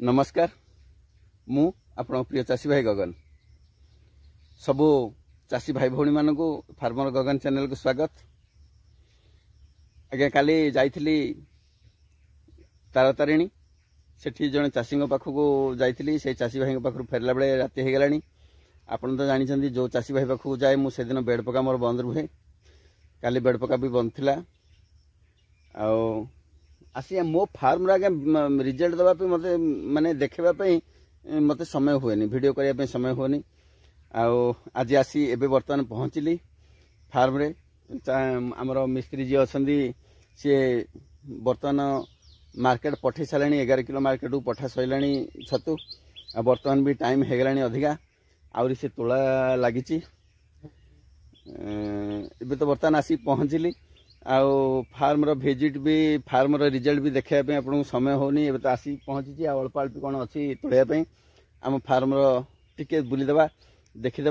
नमस्कार मु आपण प्रिय चाषी भाई गगन सबू चाषी भाई भौणी मान को फार्मर गगन चैनल को स्वागत। आज्ञा काली जाइथिली तारतारिणी सेठी जने चाषी पाखक जाइथिली से चाषी भाई पाखु फेरला बेले राति हो गलानी। आपन तो जानी जो चाषी भाई पाखक जाए मुझे दिन बेड पका मोर बंद रुहे। काली बेड पका भी बंद थिला आसी मो फार्म आगे रिजल्ट देवाई मत माने देखापी मत समय हुए वीडियो करने समय हुए। आज आसी एबे बर्तमान पहुँचली फार्म रे आमर मिस्त्री जी अच्छा सी बर्तमान मार्केट पठे सारे 11 किलो मार्केट को पठा सैला छतु बर्तमान भी टाइम हो गला अधिका आउरी से तोला लगी। एबे तो बर्तमान आसी पहुँचली फार्म भिजिट भी फार्म रिजल्ट भी देखापी आपको समय होनी। एबे तो आसी पहुँची अल्प अल्प कौन अच्छी तोड़ापी आम फार्म टिके बुलीदे देखीदे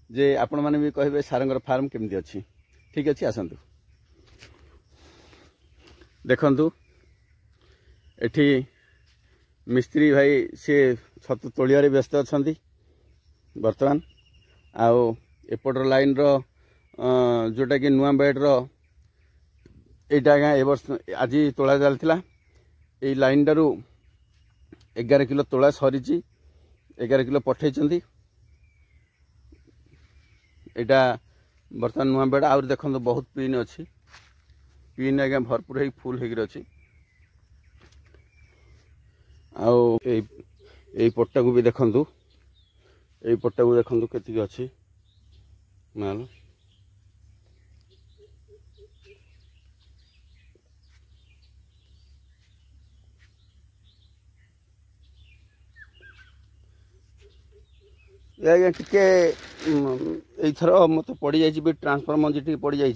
जे आपण मैंने भी कहे सारंगर फार्म केमती अच्छी। ठीक अच्छे आसतु देखु एठी मिस्त्री भाई सी छतु तोलिया व्यस्त अच्छा बर्तमान एपटर लाइन जोटा कि नुआ बेड यहाँ ए वर्ष आज तोला चलता ये लाइन टारू 11 किलो तोला सरी 11 किलो पठे यहाँ बर्तमान नुआ बेड आउर देखो बहुत पिन अच्छी पिन आज्ञा भरपूर हो फुल होगी आई पट्टा को भी देखु यही पट्टा को देखु के अच्छी माल आज्ञा टे थर मत पड़ जा ट्रांसफर मंजी टी पड़ जा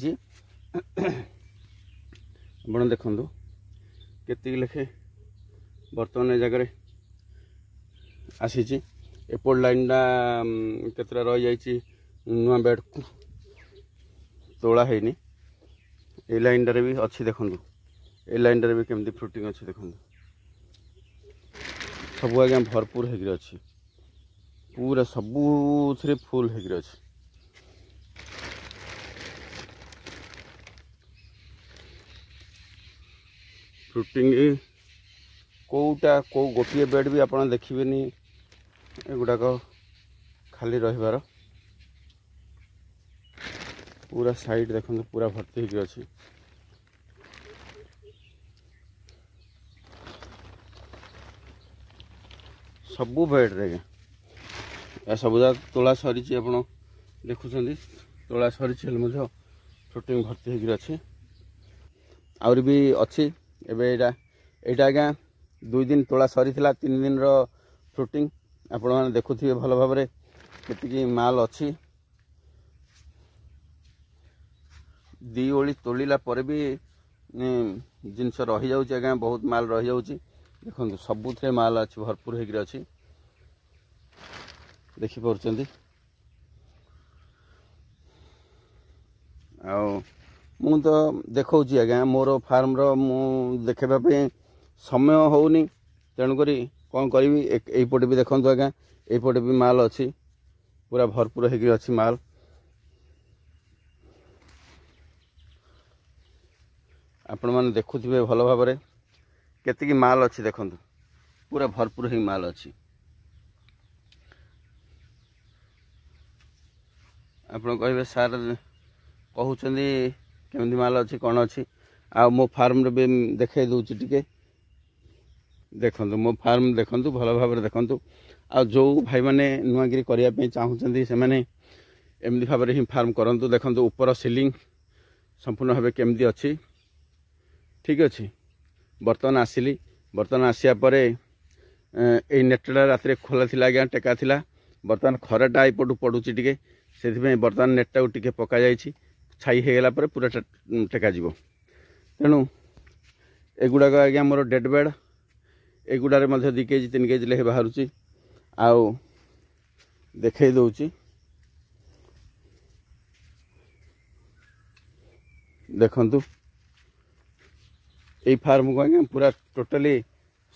देखु के लेखे बर्तमान जगह आसी एपोर्ट लाइन केतरा रही जा नुआ बेड तोला है ये लाइन भी अच्छी देखु ये लाइन भी केमती फ्रुटिंग अच्छी देखु सब आज्ञा भरपूर होगी अच्छी पूरा सबू फुल होगी अच्छी। फ्रुटिंग कोटा को गोटे बेड भी आपड़ देखिए एगुड़ाक खाली रहीबार पूरा साइड देखो पूरा भर्ती होगी अच्छी। सबू बेड रे सब तोला सरी आप देखुं तोला सरी फ्रुटिंग भर्ती होगी अच्छी आउरी भी अच्छी। एबे आज्ञा 2 दिन तोला सरी 3 दिन फ्रुटिंग आपण मैंने देखुए भल भाव के माल अच्छी। दी ओली तोलिला पर भी जिनस रही जाऊँ आज्ञा बहुत माल रही जाऊँ देखो सबुथे माल अच्छी भरपूर होगी अच्छी देखिपुं मु तो देखा आज्ञा मोर फार्म मु देखापी समय होनी तेणुक कौन करी यहीपटे भी देखो आज्ञा यहीपटे भी माल अच्छी पूरा भरपूर होगी अच्छी माल आपण मैंने देखुए भल भाव के माल अच्छी देखु पूरा भरपूर हो माल अच्छी। आप कहे सार कहते केमती माल अच्छी कौन अच्छी आ मो फार्म भी देखे दूची टिके देखु मो फार्म देखु भल भाव देखु आ जो भाई मैंने नुआगिरी करने चाहते से एमती भाव ही फार्म करूँ देखो ऊपर सिलिंग संपूर्ण भाव केमती अच्छी। ठीक अच्छे बर्तमान आसिली बर्तमान आसिया परे ए नेटा रात खोला थिला आज्ञा टेका थिला बर्तमान खराटा एपटू पड़ुची टिके से बर्तमान नेटा को टिके पका जाइछि छाई हो गला परे पूरा टेका जीवो तेणु एगुड़ाक आज्ञा मोर डेड बेड एगुड़ारे मध्य 2 केजी 3 केजी लेखे बाहरुची आउ देखे दउची देखंतु ए फार्म को आज्ञा पूरा टोटाली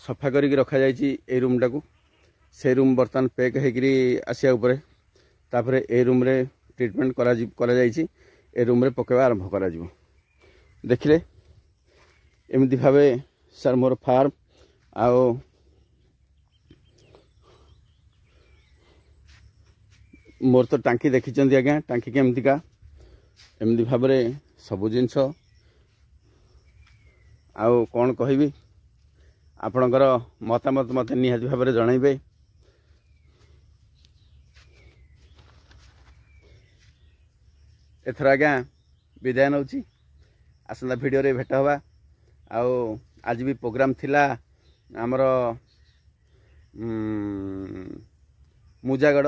सफा करिक रखा जाइछि ए रूम टाकू से रूम बर्तमान पैक होकरी आसिया उपरे तापर ए रूम रे ट्रीटमेंट करा जाइछि ए रूम रे पकेवा आरंभ करा जिवो देखिले एमती भावे सर मोर फार्म आओ मोर तो टांकी देखी आज्ञा टांकी केमतिका एमती भाव सबु जिनस आउ कौन कहबी आपणकर मतामत मत निहाती भाव में जनइबे। एथर आज्ञा विदाय नौची आसंता भिडियो रे भेट हवा आउ आज भी प्रोग्राम थिला आमर मुजागड़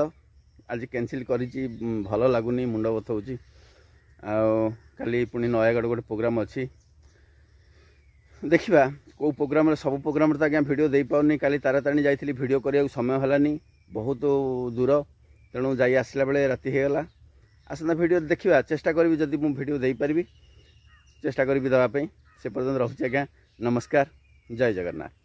आज कैंसिल करिछि भल लागुनी मुंड बथौची आउ काली पुणी नयागढ़ गोटे प्रोग्राम अच्छी देखिबा को प्रोग्राम रे सब प्रोग्राम रे आज्ञा वीडियो दे पाउनी काली ताराताणी जाइथिली वीडियो करिया समय हलानी बहुत दूर तेणु जाई आसला बेले राति हे गला आसंता वीडियो देखिबा चेष्टा करबी जदि मु वीडियो दे पारिबी चेष्टा करबी दवा पे से पर्यंत रहुछि आज्ञा नमस्कार जय जगन्नाथ।